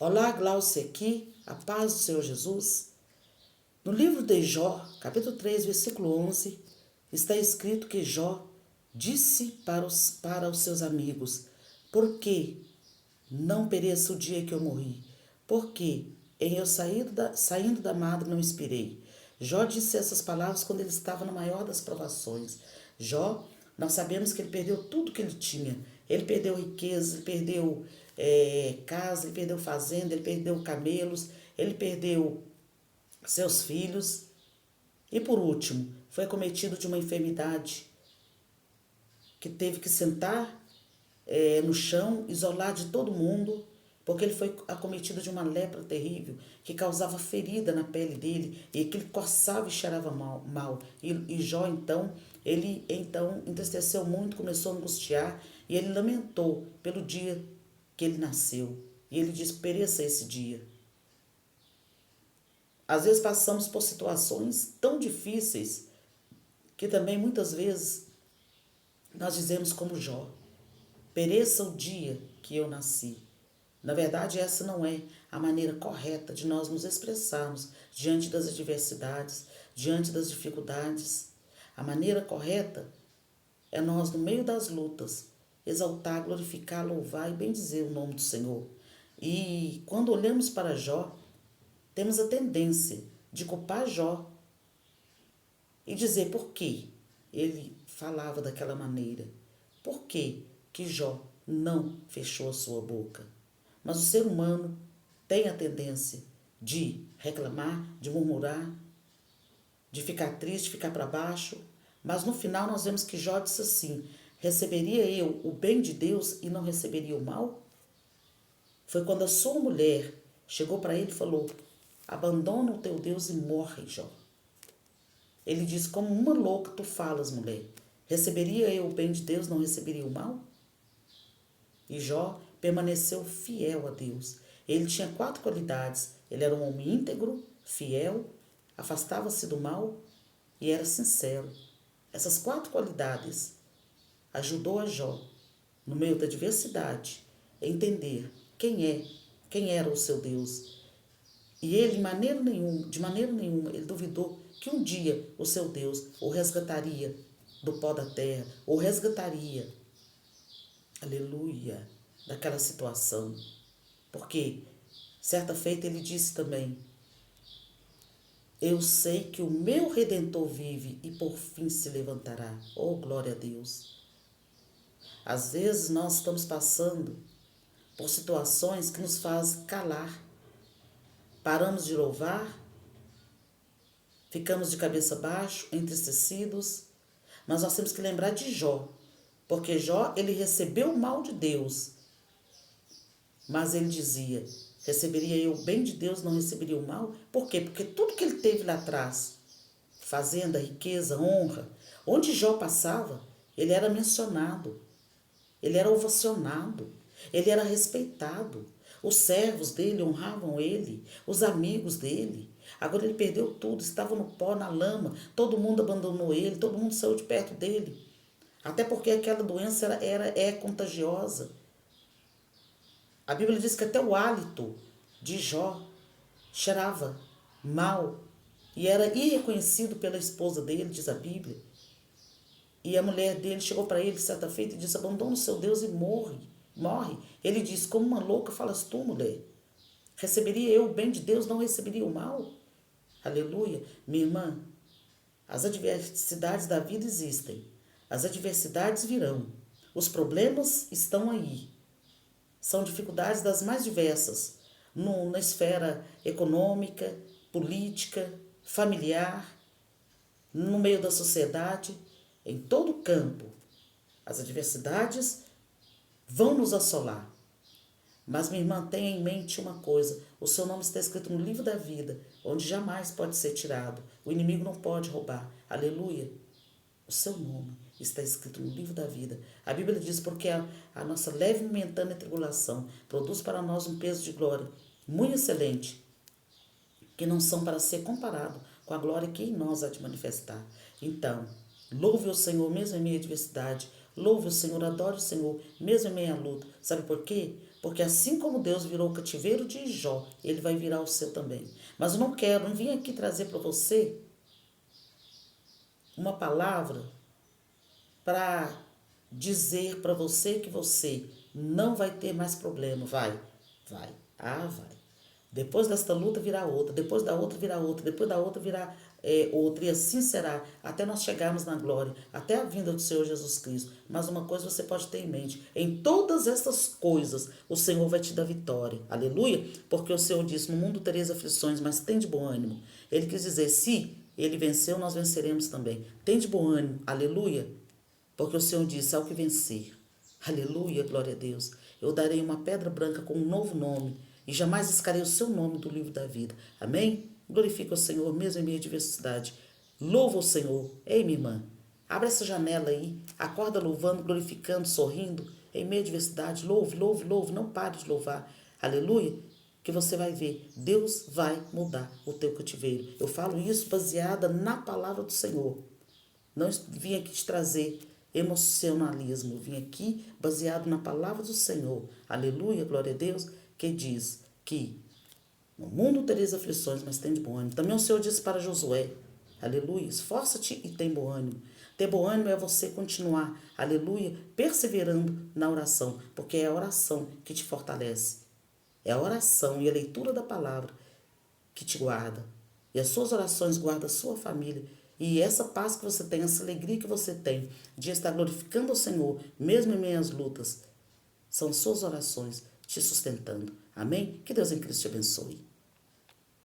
Olá, Glaucia aqui, a paz do Senhor Jesus. No livro de Jó, capítulo 3, versículo 11, está escrito que Jó disse para os seus amigos: por que não pereça o dia que eu morri? Porque em eu saindo da madre não expirei. Jó disse essas palavras quando ele estava na maior das provações. Jó, nós sabemos que ele perdeu tudo que ele tinha. Ele perdeu riqueza, ele perdeu casa, ele perdeu fazenda, ele perdeu camelos, ele perdeu seus filhos. E por último, foi acometido de uma enfermidade que teve que sentar no chão, isolar de todo mundo, porque ele foi acometido de uma lepra terrível que causava ferida na pele dele e aquilo coçava e cheirava mal. E Jó ele entristeceu muito, começou a angustiar e ele lamentou pelo dia que ele nasceu. E ele disse: pereça esse dia. Às vezes passamos por situações tão difíceis que também muitas vezes nós dizemos como Jó: pereça o dia que eu nasci. Na verdade, essa não é a maneira correta de nós nos expressarmos diante das adversidades, diante das dificuldades. A maneira correta é nós, no meio das lutas, exaltar, glorificar, louvar e bendizer o nome do Senhor. E quando olhamos para Jó, temos a tendência de culpar Jó e dizer por que ele falava daquela maneira. Por que Jó não fechou a sua boca? Mas o ser humano tem a tendência de reclamar, de murmurar, de ficar triste, ficar para baixo. Mas no final nós vemos que Jó disse assim: receberia eu o bem de Deus e não receberia o mal? Foi quando a sua mulher chegou para ele e falou: abandona o teu Deus e morre, Jó. Ele disse: como uma louca tu falas, mulher. Receberia eu o bem de Deus, não receberia o mal? E Jó permaneceu fiel a Deus. Ele tinha 4 qualidades. Ele era um homem íntegro, fiel, afastava-se do mal e era sincero. Essas 4 qualidades ajudou a Jó, no meio da adversidade, a entender quem era o seu Deus. E ele, de maneira nenhuma, ele duvidou que um dia o seu Deus o resgataria do pó da terra, o resgataria, aleluia, daquela situação. Porque, certa feita, ele disse também: eu sei que o meu Redentor vive e por fim se levantará. Oh, glória a Deus! Às vezes nós estamos passando por situações que nos fazem calar. Paramos de louvar, ficamos de cabeça baixa, entristecidos, mas nós temos que lembrar de Jó, porque Jó, ele recebeu o mal de Deus, mas ele dizia: receberia eu o bem de Deus, não receberia o mal? Por quê? Porque tudo que ele teve lá atrás, fazenda, riqueza, honra, onde Jó passava, ele era mencionado, ele era ovacionado, ele era respeitado. Os servos dele honravam ele, os amigos dele. Agora ele perdeu tudo, estava no pó, na lama, todo mundo abandonou ele, todo mundo saiu de perto dele. Até porque aquela doença é contagiosa. A Bíblia diz que até o hálito de Jó cheirava mal e era irreconhecido pela esposa dele, diz a Bíblia. E a mulher dele chegou para ele certa feita e disse: abandona o seu Deus e morre. Ele disse: como uma louca falas tu, mulher? Receberia eu o bem de Deus, não receberia o mal? Aleluia. Minha irmã, as adversidades da vida existem. As adversidades virão. Os problemas estão aí. São dificuldades das mais diversas, na esfera econômica, política, familiar, no meio da sociedade, em todo o campo. As adversidades vão nos assolar. Mas, minha irmã, tenha em mente uma coisa: o seu nome está escrito no livro da vida, onde jamais pode ser tirado. O inimigo não pode roubar. Aleluia. O seu nome está escrito no livro da vida. A Bíblia diz: porque a nossa leve e momentânea tribulação produz para nós um peso de glória muito excelente, que não são para ser comparado com a glória que em nós há de manifestar. Então, louve o Senhor mesmo em meio à adversidade. Louve o Senhor, adore o Senhor mesmo em meio à luta. Sabe por quê? Porque assim como Deus virou o cativeiro de Jó, ele vai virar o seu também. Mas eu não vim aqui trazer para você uma palavra para dizer para você que você não vai ter mais problema. Vai. Vai. Depois desta luta virá outra, depois da outra virá outra, depois da outra virá outra, e assim será, até nós chegarmos na glória, até a vinda do Senhor Jesus Cristo. Mas uma coisa você pode ter em mente: em todas essas coisas, o Senhor vai te dar vitória, aleluia, porque o Senhor disse: no mundo tereis aflições, mas tem de bom ânimo. Ele quis dizer: se ele venceu, nós venceremos também. Tem de bom ânimo, aleluia, porque o Senhor disse: ao que vencer, aleluia, glória a Deus, eu darei uma pedra branca com um novo nome, e jamais escarei o seu nome do livro da vida. Amém? Glorifica o Senhor, mesmo em meio à diversidade. Louva o Senhor. Ei, minha irmã, abre essa janela aí, acorda louvando, glorificando, sorrindo, em meio à diversidade. Louve, louve, louve, não pare de louvar. Aleluia, que você vai ver, Deus vai mudar o teu cativeiro. Eu falo isso baseada na palavra do Senhor. Não vim aqui te trazer emocionalismo, vim aqui baseado na palavra do Senhor. Aleluia, glória a Deus, que diz que no mundo tereis aflições, mas tem de bom ânimo. Também o Senhor disse para Josué, aleluia, esforça-te e tem bom ânimo. Ter bom ânimo é você continuar, aleluia, perseverando na oração, porque é a oração que te fortalece. É a oração e a leitura da palavra que te guarda. E as suas orações guardam a sua família. E essa paz que você tem, essa alegria que você tem de estar glorificando ao Senhor, mesmo em meio às lutas, são suas orações te sustentando. Amém? Que Deus em Cristo te abençoe.